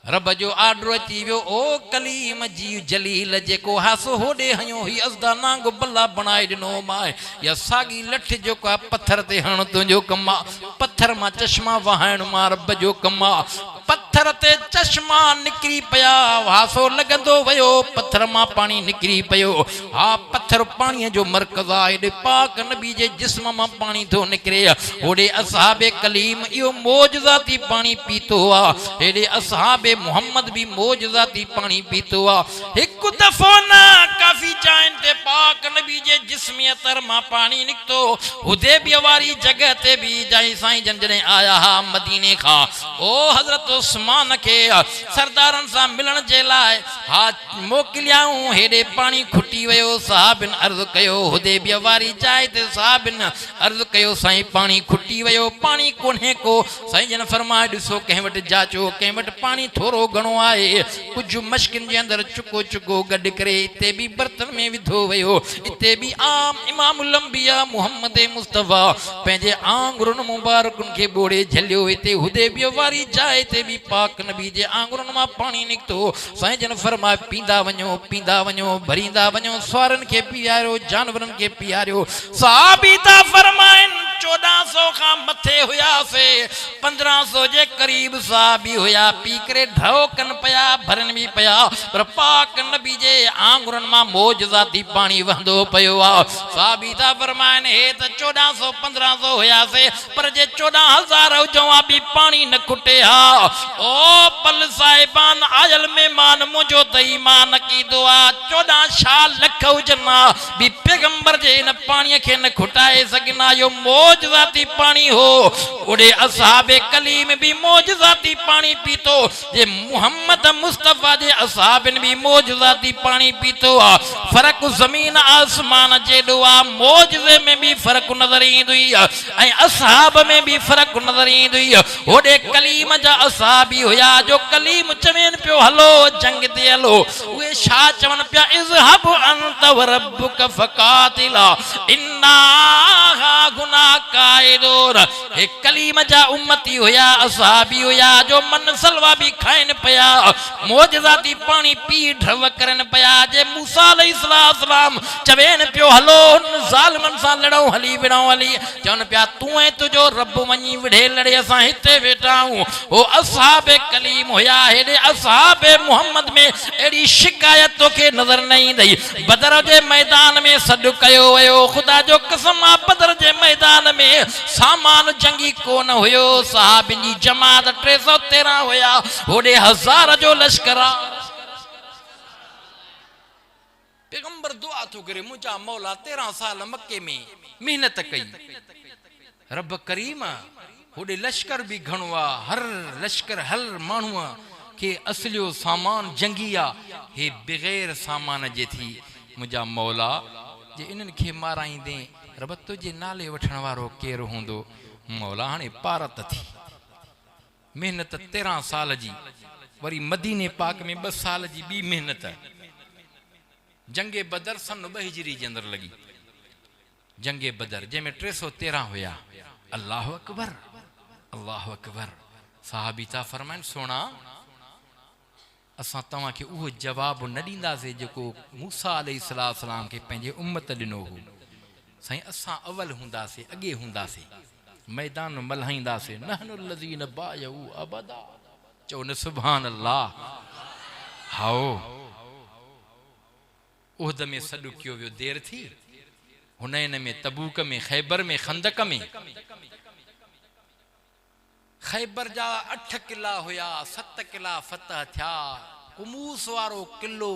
रब जो आर्डर अची वियो ओ कलीम जी जलील जेको हासो होॾे हयो ही असदा नांग बल्ला बनाए ॾिनो माए या सागी लठ जो का पत्थर ते हण तुंहिंजो कम आहे पत्थर मां चश्मा वहाइण मां रब जो कम आहे पत्थर ते चश्मा निकिरी पिया हासो लॻंदो वियो पत्थर मां पानी निकिरी पियो हा पत्थर पाणीअ जो मर्कज़ आहे हेॾे पाक नबी जे जिस्म मां पानी थो निकिरे होॾे असहाबे कलीम इहो मौजज़ाती पानी पीतो आहे हेॾे असहाबे मोहम्मद भी मौजज़ाती पानी पीतो आ एक दफो ना काफी जाइन ते पाक नबी जे जिस्मी अतर मां पानी निकतो हुदैबिया वाली जगह ते भी जाई साईं जन जने आया हा मदीने खा ओ हजरत उस्मान के सरदारन सा मिलन जे लाए हा मोकलियाऊं हेडे पानी खुटी वयो साहबिन अर्ज कयो हुदैबिया वाली जाय ते साहबिन अर्ज कयो साईं पानी खुटी वयो पानी कोन्हे को साईं जन फरमाए दिसो कह वट जाचो कह वट पानी थोरो घणो आहे कुछ मश्किन जे अंदर चुको चुको गड करे इते भी बर्तन में विधो वयो इते भी आम इमामुल अंबिया मुहम्मद मुस्तफ़ा पंहिंजे आंगुरनि मुबारकुनि खे बोड़े झलियो इते हुदैबिया वारी जाए ते भी पाक नबी जे आंगुरनि मां पानी निकतो साईं जन फरमाए पींदा वञो भरींदा वञो स्वारनि खे पीआरियो जानवरनि खे पीआरियो सहाबी ता फरमाइन 1400 का मथे हुया से 1500 जे करीब सहाबी हुया पी करे ढोकन पया भरन भी पया पर पाक नबी जे आंगुरन मां मौजज़ाती पानी वहंदो पयो आ सहाबी ता फरमाइन हे त 1400 1500 हुया से पर जे 14000 हुजो आ भी पानी न खुटे हा ओ बल साहिबान आयल मेहमान मुझो त ईमान की दुआ 14 लख हुजना भी पैगंबर जे इन पानी के न खुटाए सगना यो मौजज़ाती पानी हो ओडे असहाबे कलीम भी मौजज़ाती पानी पीतो जे मोहम्मद मुस्तफा जे असहाबन भी मौजज़ाती पानी पीतो फर्क जमीन आसमान जे दुआ मौजज़े में भी फर्क नजर इंदुई ऐ असहाब में भी फर्क नजर इंदुई ओडे कलीम जा असहाबी होया जो कलीम चवेन पियो हलो जंग ते हलो वे शा चवन पिया इज़हब अंत व रब्बुक फकातिला इन्ना गुना कायदूर हे कलीम जा उम्मती होया असहाबी होया जो मन सलवा भी खाइन पया मौजज़ाती पानी पी ढव करन पया जे मूसा अलैहिस्सलाम चवेन पियो हलो जालिमन सा लड़ो हली विड़ो हली चवन पिया तू ऐ तुजो रब वनी विढ़े लड़े असा हिते वेठा हूं ओ असहाबे कलीम होया हेडे असहाबे मोहम्मद में एड़ी शिकायत के नजर नहीं दई बदर जे मैदान में सद कयो वयो खुदा जो कसम आ बदर जे मैदान में सामान जंगी कोन हुयो साहबिन जी जमात 313 होया होडे 1000 जो लश्कर पैगंबर दुआ तो करे मुझा मौला 13 साल मक्के में मेहनत कई रब करीम होडे लश्कर भी घणवा हर लश्कर हर मानू के असलियो सामान जंगिया हे बगैर सामान जे थी मुझा मौला जे इनन के माराइंदे रब तुझे नाले वठण वारो केर होंदो मौला हाने पारत थी मेहनत 13 साल जी वरी मदीने पाक में 2 साल जी बी मेहनत जंगे बदर सन 2 हिजरी जे अंदर लगी जंगे बदर जे में 313 होया अल्लाह अकबर साहबी ता फरमान सोना असा तवा के वो जवाब न दींदा से जो मूसा अलैहिस्सलाम के पंजे उम्मत दिनो हो सही असा अवल हुंदा से अगे हुंदा से मैदान मल्हाइंदा से नहनुल लजीन बायउ अबदा चो न सुभान अल्लाह हाओ उहद में सडु कियो वियो देर थी हुनैन में तबूक में खैबर में खंदक में खैबर जा 8 किला होया 7 किला फतह थया कुमूस वारो किलो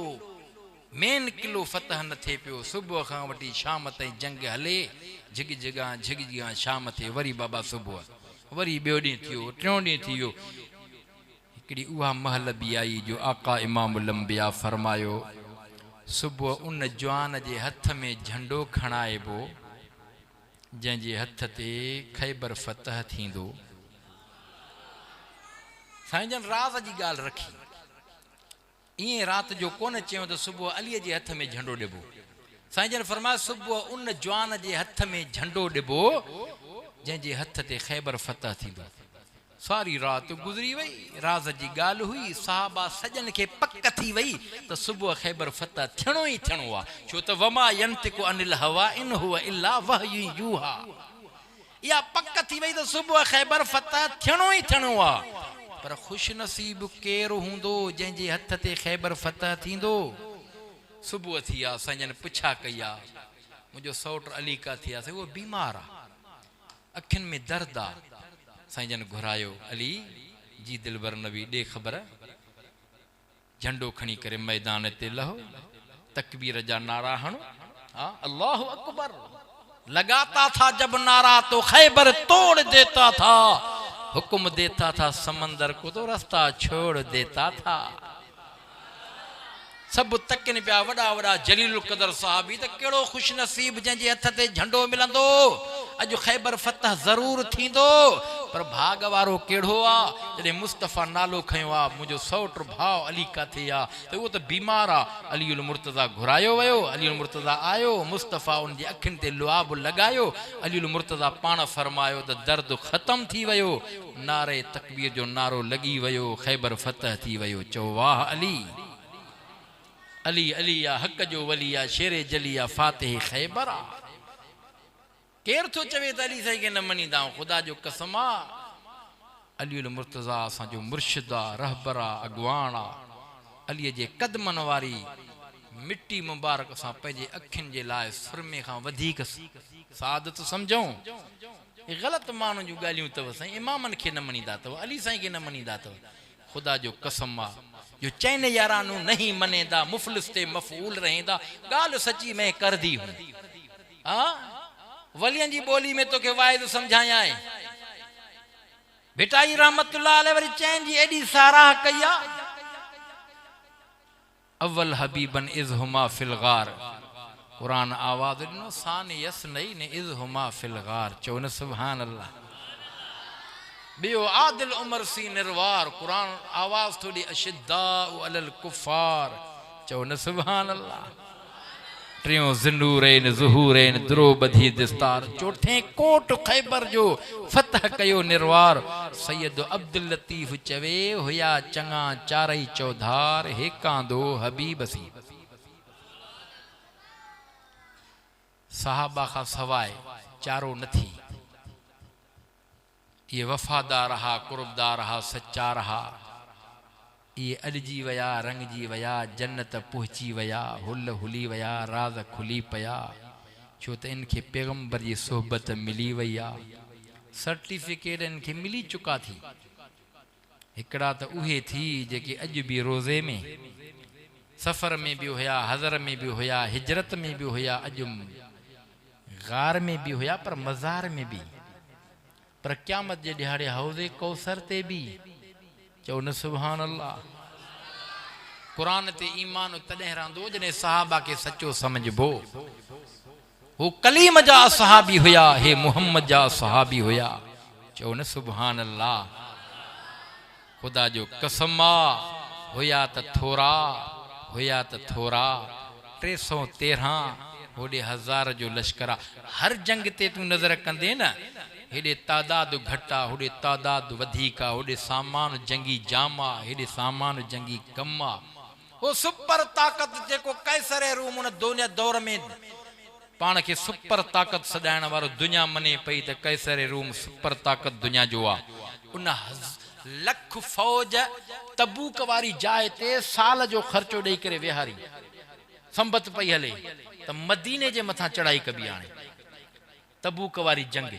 मेन किलो फतह न थे पियो सुबह खां वठी शाम ताईं जंग हले झिग जगह शाम थे वरी बाबा सुबह वरी ॿियो ॾींहुं थियो टियों ॾींहुं थियो हिकिड़ी उहा महल बि आई जो आका इमामुल अंबिया फरमायो सुबह उन जवान जे हथ में झंडो खणाइबो जंहिंजे हथ ते खैबर फतह थींदो साईं जन राज जी ॻाल्हि रखी इं रात जो कोन चयो तो सुबह अली जे हथ में झंडो ॾिबो साईं जन फरमाया सुबह उन जवान जे हथ में झंडो ॾिबो जंहिंजे हथ ते खैबर फतह थींदो सारी रात गुजरी वई राज जी ॻाल्हि हुई साहबा सजन के पक थी वई तो सुबह खैबर फतह थियणो ही थियणो आ छो तो वमा यंतिकु अनिल हवा इन हुवा इल्ला वहयु यूहा या पक थी वई तो सुबह खैबर फतह थियणो ही थियणो आ पर खुश नसीब केर हुंदो जंहिंजे हथ ते खैबर फतह थींदो सुबह थी आ संजन पुछा कया मुझो सौट अली का थिया से वो बीमार आ अखिन में दर्द आ संजन घुरायो अली जी दिलबर नबी दे खबर झंडो खणी करे मैदान ते लहो तकबीर जा नारा हणो अल्लाह अकबर लगाता था जब नारा तो खैबर तोड़ देता था हुक्म देता था समंदर को तो रास्ता छोड़ देता था सब तकिन पिया वड़ा वड़ा जलील कदर साहबी त केड़ो खुश नसीब जंहिंजे हथ ते झंडो मिलंदो अज खैबर फतह जरूर थींदो पर भाग वारो केड़ो आ जॾहिं मुस्तफा नालो खयो आ मुझो सौट भाव अली काथे आ त वो त बीमार आ अली उल मुर्तजा घुरायो वयो अली उल मुर्तजा आयो मुस्तफा उन जी अखिन ते लुआब लगायो अली उल मुर्तजा पाण फरमायो त दर्द खत्म थी वयो नारे तकबीर जो नारो लगी वयो खैबर फतह थी वयो चो वाह अली अली अलिया हक जो वलिया शेरे जलिया फातिह खैबरा केर तो चवे त अली साईं के न मनीदा खुदा जो कसम आ अली उल मुर्तजा असा जो मुर्शिदा रहबरा अगवाना अली जे कदमन वारी मिट्टी मुबारक सा पंहिंजे अखिन जे लाइ सुरमे खां वधीक सादत समझूं ये गलत माण्हुनि जूं ॻाल्हियूं अथव साईं इमामनि खे न मञीदा अथव अली साईं खे न मञीदा अथव खुदा जो कसम आ जो चैन यारानू नहीं मनेदा मुफलिस ते मफूल रहेंदा गाल सच्ची मैं कर दी हूं वलियन जी बोली में तो के वायद समझाया है बेटाई रहमतुल्लाह अलैहि वरी चैन जी एडी साराह कया अव्वल हबीबन इज हुमा फिल गार कुरान आवाज नो सान यस नहीं ने इज हुमा फिल गार चौन सुभान अल्लाह बियो आदिल उमर सी निर्वार कुरान आवाज थोड़ी अशिद्दा अलल कुफार चौन सुभान अल्लाह ट्रियों ज़िन्नूरैन ज़ुहूरैन द्रोबधी दिस्तार चौथे कोट खैबर जो फतह कयो निर्वार सैयद अब्दुल लतीफ चवे हुया चंगा चारई चौधार हेकां दो हबीब सी सहाबा का सवाए चारो नथी ये वफादार रहा कुर्बदार रहा सच्चा रहा ये अड़जी वया रंगजी वया जन्नत पहुंची वया हुल हुली वया राज खुली पया छो त इनके पैगंबर जी सोहबत मिली वया सर्टिफिकेट इनके मिली चुका थी हिकड़ा तो उहे थी जेके अज भी रोजे में सफर में भी होया हजर में भी होया हिजरत में भी होया अज गार में भी होया पर मजार में भी पर क़यामत जे दिहाड़े हौज़े कौसर ते भी चो न सुभान अल्लाह कुरान ते ईमान तॾहिं रहंदो जॾहिं सहाबा के सच्चो समझबो वो कलीम जा सहाबी हुया हे मोहम्मद जा सहाबी हुया चो न सुभान अल्लाह खुदा जो कसम हुया त थोरा हुया त थोरा 313 होडे 1000 जो लश्करा हर जंग ते तू नजर कंदे न हेडे तादाद घटा होडे तादाद वधिका होडे सामान जंगी जामा हेडे सामान जंगी कम्मा वो सुपर ताकत जेको कैसर रूम उन दुनिया दौर में पान के सुपर ताकत सदायण वारो दुनिया मने पई त कैसर रूम सुपर ताकत दुनिया जो आ उन लख फौज तबूक वारी जाए ते साल जो खर्चो देई करे विहारी संबत पई हले त मदीने जे मथा चढ़ाई कबी आने तबूक वारी जंग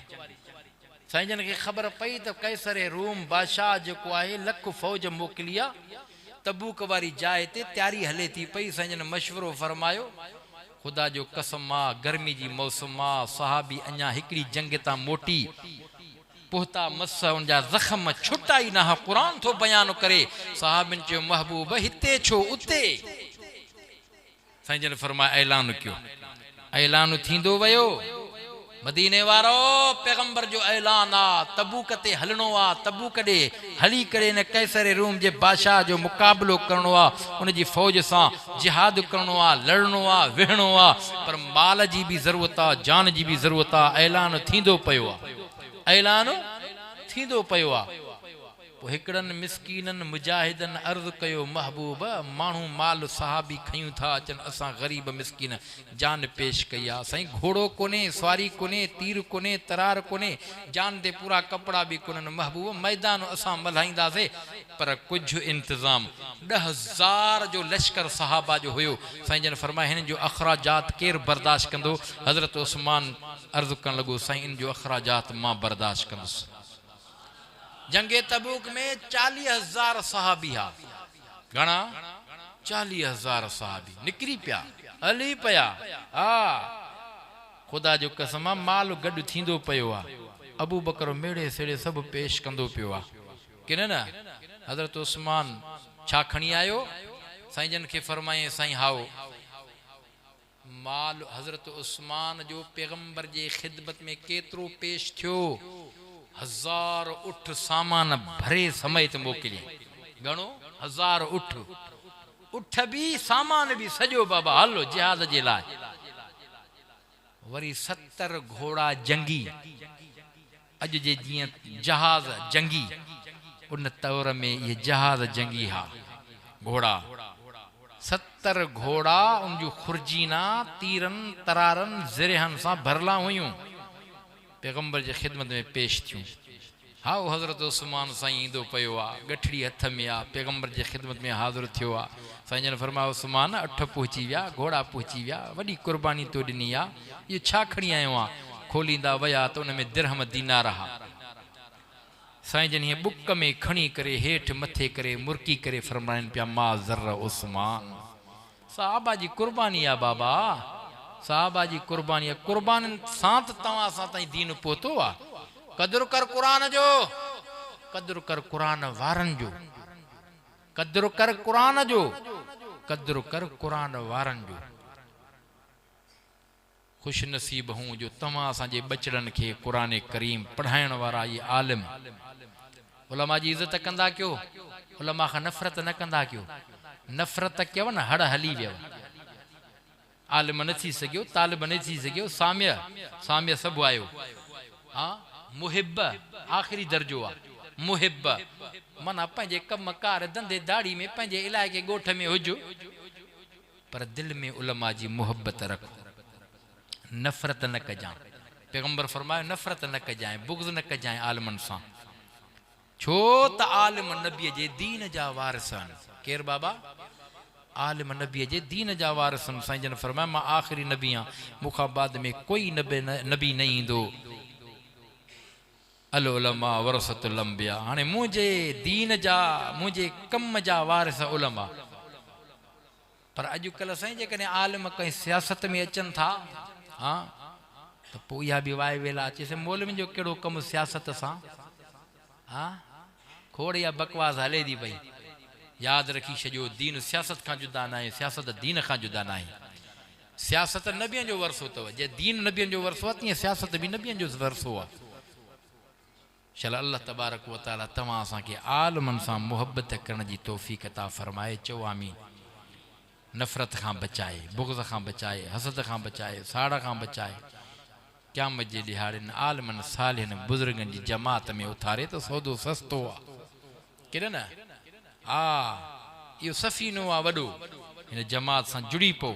साईं जन के खबर पई त कैसर रूम बादशाह जो आहे लख फौज मोकलिया तबूक वारी जाए ते तैयारी हले थी पई साईं जन मशवरो फरमायो खुदा जो कसम गर्मी जी मौसम सहाबी अञा हिकड़ी जंग ता मोटी पोहता मस उन जा जख्म छुटाई ना कुरान थो बयान करे सहाबिन जो महबूब हिते छो उते साईं जन फरमाया ऐलान कयो ऐलान थींदो वयो मदीने वारो पैगंबर जो ऐलान आ तबूक ते हलनो आ तबूक दे हली करे न कैसर रूम जे बादशाह जो मुकाबलो करनो आ उन जी फौज सा जिहाद करनो आ लड़नो आ वेहणो आ पर माल जी भी जरूरत आ जान जी भी जरूरत आ ऐलान थींदो पयो आ ऐलान थींदो पयो आ हिकड़न मिस्कीनन मुजाहिदन अर्ज कयो महबूब मानू माल सहाबी खयूं था अचन असा गरीब मिस्कीन जान पेश कया सही घोड़ो कोने सवारी कोने तीर कोने तरार कोने जान दे पूरा कपड़ा भी कोन महबूब मैदान असा मल्हाईंदा से पर कुछ इंतजाम 10,000 जो लश्कर सहाबा जो हुयो साईं जन फरमाया हिन जो अखराजात केर बर्दाश्त कंदो हजरत उस्मान अर्ज कन लगो साईं इन जो अखराजात मां बर्दाश्त कंदुस जंगे तबूक में 40,000 सहाबी हा घणा 40,000 सहाबी निकरी पिया हली पिया खुदा जो कसम माल गड थींदो पयो आ अबू बकर मेड़े सेड़े सब पेश कंदो पियो आ कि न हजरत उस्मान छा खणी आयो साईं जन के फरमाए साईं हाओ माल हजरत उस्मान जो पैगंबर जे खिदमत में केतरो पेश थियो 1000 उठ सामान भरे समेत मोकली गणो 1000 उठ भी सामान भी सजो बाबा हलो जिहाद जे लाए वरी 70 घोड़ा जंगी अज जे जिया जहाज जंगी उन तौर में ये जहाज जंगी हा घोड़ा 70 घोड़ा उन जो खुरजीना तीरन तरारन ज़िरहन सा भरला हुयूं पैगंबर जे खिदमत में पेश थियूं हाउ हजरत उस्मान साईं ईंदो पयो आ गठड़ी हथ में आ पैगंबर जे खिदमत में हाज़िर थियो आ साईं जन फरमाया उस्मान अठ पहुची विया घोड़ा पहुची विया वडी कुर्बानी तो ॾिनी आ ये छा खणी आयो आ खोलींदा वया तो उन में दिरहम दीनार हा साईं जन हीअं बुक में खणी करे हेठि मथे करे मुरकी करे फरमाइनि पिया मा ज़र उस्मान साहबा जी कुर्बानी आहे बाबा साहबा जी कुर्बानी आहे कुर्बानीनि सां त तव्हां सां ताईं दीन पहुतो आहे क़दुरु कर क़ुरान जो क़दुरु कर क़ुरान वारनि जो क़दुरु कर क़ुरान जो क़दुरु कर क़ुरान वारनि जो खुश नसीब हूं जो तव्हां असांजे बचड़नि खे क़ुरान करीम पढ़ाइण वारा ये आलिम उलमा जी इज़त कंदा कयो उलमा खां नफ़रत न कंदा कयो नफ़रत कयव न हड़ हली वियव आलिम न थी सघियो तालिब न थी सघियो साम्य सभु आयो हाँ मुहिब आख़िरी दर्जो आहे मुहिब माना पंहिंजे कम कार धंधे दाड़ी में पंहिंजे इलाइक़े ॻोठ में हुजो पर दिलि में उलमा जी मुहबत रख नफ़रत न कजां पैगंबर फरमायो नफ़रत न कजां बुग़्ज़ न कजां आलिमनि सां छो त आलिम नबीअ जे दीन जा वारिस आहिनि केरु बाबा आलिम नबीअ जे दीन जा वारिस आहिनि साईं जन फरमायो मां आख़िरी नबी आहियां मूंखां बाद में कोई नबी न ईंदो अल उलमा वरसतुल अंबिया हाणे मुंहिंजे दीन जा मुंहिंजे कम जा वारिस उलमा पर अॼुकल्ह साईं जेकॾहिं आलिम कंहिं सियासत में अचनि था हाँ तो पोइ इहा बि वाए वेला अचे से मौलवी जो कहिड़ो कमु सियासत सां हाँ खोड़ या बकवास हले थी पई यादि रखी छॾियो दीन सियासत खां जुदा न आहे सियासत दीन खां जुदा न आहे सियासत नबियनि जो वरसो अथव जे दीन नबियनि जो वरसो आहे तीअं सियासत बि नबियनि जो वरसो आहे चल अल्लाह तबारक व तआला तव्हां असांखे आलिमनि सां मुहबत करण जी तौफ़ीक़ अता फरमाए चओ आमीन नफ़रत खां बचाए बुग़्ज़ खां बचाए हसद खां बचाए साड़ खां बचाए क़यामत जे ॾिहाड़नि आलिमनि सालिहनि बुज़ुर्गनि जी जमात में उथारे त सौदो सस्तो आहे केॾे न हा इहो सफ़ीनो आहे वॾो हिन जमात सां जुड़ी पओ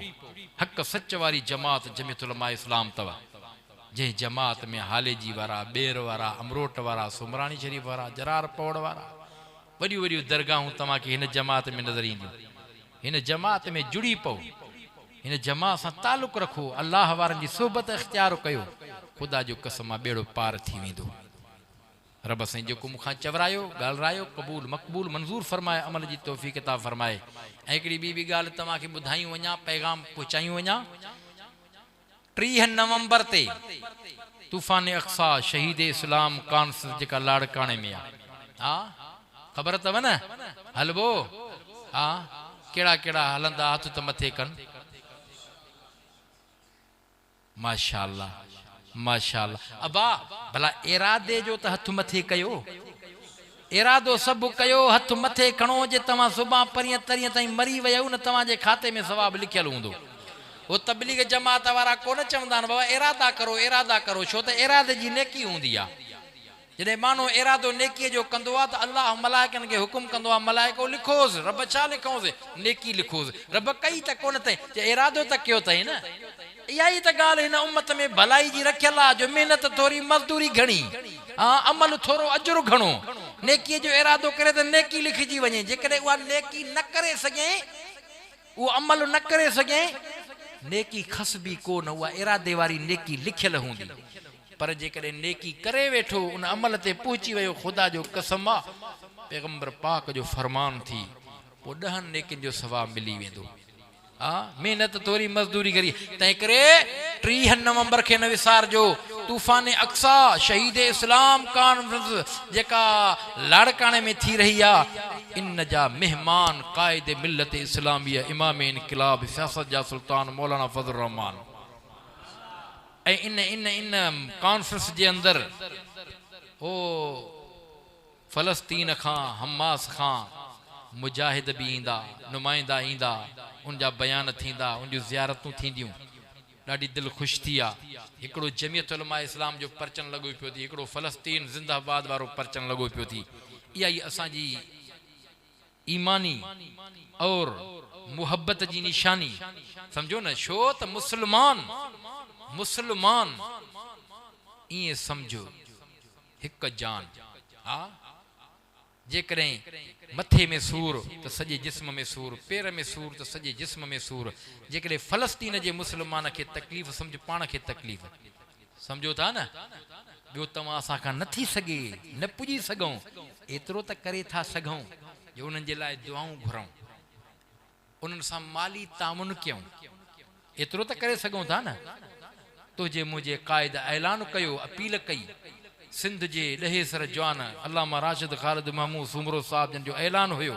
हक़ सच वारी जमात जमियत उलमा इस्लाम अथव जंहिं जमात में हालेजी वारा ॿेर वारा अमरोट वारा सुमराणी शरीफ़ वारा जरार पौड़ वारा वॾियूं वॾियूं दरगाहूं तव्हांखे हिन जमात में नज़र ईंदियूं हिन जमात में जुड़ी पओ हिन जमात सां तालुक़ रखो अल्लाह वारनि जी सोबत इख़्तियार कयो ख़ुदा जो कसम आहे बेड़ो पार थी वेंदो रब साईं जेको मूंखां चवरायो ॻाल्हायो क़बूल मक़बूल मंज़ूर फरमाए अमल जी तौफ़ीक़ अता फरमाए ऐं हिकिड़ी ॿी ॻाल्हि तव्हांखे ॿुधायूं वञा पैगाम पहुचायूं वञा 30 नवंबर ते तूफ़ान अक़सा शहीद इस्लाम कॉन्फ्रेंस जेका लाड़काणे में आहे हा ख़बर अथव न हलबो हा कहिड़ा कहिड़ा हलंदा हथ त मथे कनि माशाअल्लाह माशाअल्लाह अबा भला इरादे जो त हथ मथे कयो इरादो सभु कयो हथ मथे खणो जे तव्हां सुभाणे परीहं तरीहं ताईं मरी वियो न तव्हांजे खाते में सवाब लिखियलु हूंदो वो तबलीग जमात वारा कोन चवंदा आहिनि बाबा इरादा करो छो त इरादे जी नेकी हूंदी आहे जॾहिं माण्हू इरादो नेकीअ जो कंदो आहे त अल्लाह मलाइकनि खे हुकुम कंदो आहे मलाइको लिखोसि रब छा लिखोसि नेकी लिखोसि रब कई त कोन अथई जे इरादो त कयो अथई न इहा ई त ॻाल्हि हिन उम्मत में भलाई जी रखियल आहे जो महिनत थोरी मज़दूरी घणी हा अमल थोरो अजुर घणो नेकीअ जो इरादो करे त नेकी लिखिजी वञे जेकॾहिं उहा नेकी न करे सघे उहो अमल न करे सघे नेकी खसबी कोन उहा इरादे वारी नेकी लिखियल हूंदी पर जेकॾहिं नेकी करे वेठो उन अमल ते पहुची वियो ख़ुदा जो कसम आहे पैगंबर पाक जो फरमान थी पोइ 10 नेकियुनि जो सवाब मिली वेंदो हा महिनत थोरी मज़दूरी करी तंहिं करे 30 नवंबर खे न विसारजो तूफ़ान अक़सा शहीद इस्लाम कॉन्फ्रेंस जेका लाड़काणे में थी रही आहे इन जा मेहमान क़ाइद मिल्लत इस्लामिया इमाम इनक़िलाब सियासत जा सुल्तान मौलाना फज़लुर रहमान ऐं इन कॉन्फ्रेंस जे अंदरि ओ फ़लस्तीन खां हमास खां मुजाहिद बि ईंदा नुमाइंदा ईंदा उन जा बयान थींदा उन जूं ज़ियारतूं थींदियूं ॾाढी दिलि ख़ुशि थी आहे हिकिड़ो जमियत उलमा इस्लाम जो परचन लॻो पियो थी हिकिड़ो फ़लस्तीन ज़िंदाबाद वारो परचन लॻो पियो थी इहा ई असांजी ईमानी और मुहबत जी निशानी सम्झो न छो त मुसलमान ईअं सम्झो हिकु जान हा जेकॾहिं मथे में सूर त सॼे जिस्म में सूर पेर में सूर त सॼे जिस्म में सूर जेकॾहिं फ़लस्तीन जे मुस्लमान खे तकलीफ़ सम्झ पाण खे तकलीफ़ समझो था न ॿियो तव्हां असां खां न थी सघे न पुॼी सघूं एतिरो त करे था सघूं जो उन्हनि जे लाइ दुआऊं घुरऊं उन्हनि सां माली तामुन कयूं एतिरो त करे सघूं था न तुंहिंजे मुंहिंजे क़ाइद ऐलान कयो अपील कई सिंध जे ॾहेसर जवान अल्लामा राशिद ख़ालिद महमूद सुमरो साहब जन जो ऐलान हुयो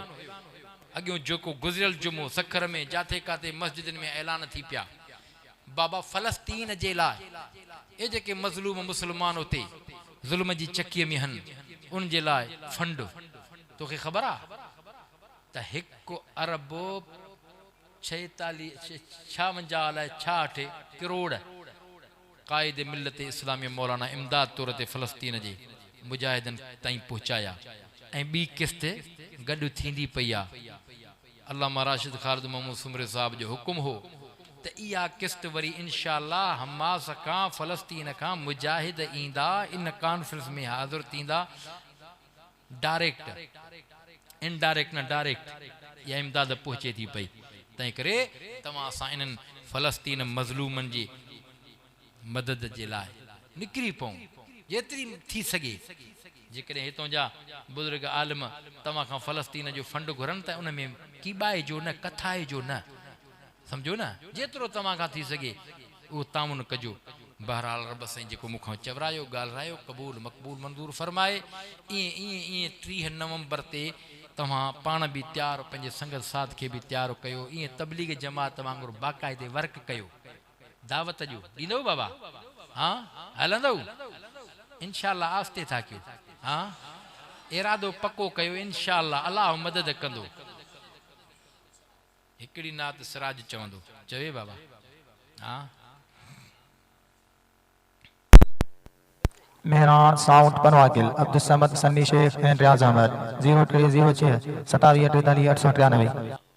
अॻियों जेको गुज़िरियल जुमो सखर में जाथे काथे मस्जिदनि में ऐलान थी पिया बाबा फ़लस्तीन जे लाइ ये जेके मज़लूम मुसलमान उते ज़ुल्म जी चकीअ में हन उन जे लाइ फंड तोखे ख़बर आहे त 1 अरब 56 करोड़ क़ाइद मिल्लत इस्लामी मौलाना इमदाद तौर ते फ़लस्तीन जे मुजाहिदन ताईं पहुचाया ऐं ॿी किस्त गॾु थींदी पई आहे अल्लामा राशिद ख़ालिद महमूद सुमरे साहब जो हुकुम हो त इहा किस्त वरी इंशाअल्लाह हमास खां फ़लस्तीन खां मुजाहिद ईंदा इन कॉन्फ्रेंस में हाज़िर थींदा डायरेक्ट इनडायरेक्ट न डायरेक्ट इहा इमदाद पहुचे थी पई तंहिं करे तव्हां असां इन्हनि फ़लस्तीन मज़लूमनि जी मदद जे लाइ निकिरी पऊं जेतिरी थी सघे जेकॾहिं हितां जा बुज़ुर्ग आलिम तव्हां खां फ़लस्तीन जो फंड घुरनि त उन में कीबाए जो न कथाए जो न समझो न जेतिरो तव्हां खां थी सघे उहो तामुन कजो बहरहाल रब साईं जेको मूंखां चवरायो ॻाल्हायो क़बूल मक़बूल मंज़ूर फरमाए ईअं 30 नवंबर ते तव्हां पाण बि तयारु पंहिंजे संगत साथ खे बि तयारु कयो ईअं तबलीग जमात वांगुरु बाक़ाइदे वर्क कयो दावत जो ॾींदव बाबा हाँ हलंदव इंशाअल्लाह आस्ते था कयो हाँ इरादो पको कयो इंशाअल्लाह अल्लाह मदद कंदो हिकिड़ी नात सिराज चवंदो चवे बाबा हाँ मेहरान साउंड पनवाकिल अब्दुल समद सन्नी शेख एंड रियाज अहमद 0306 27 43 893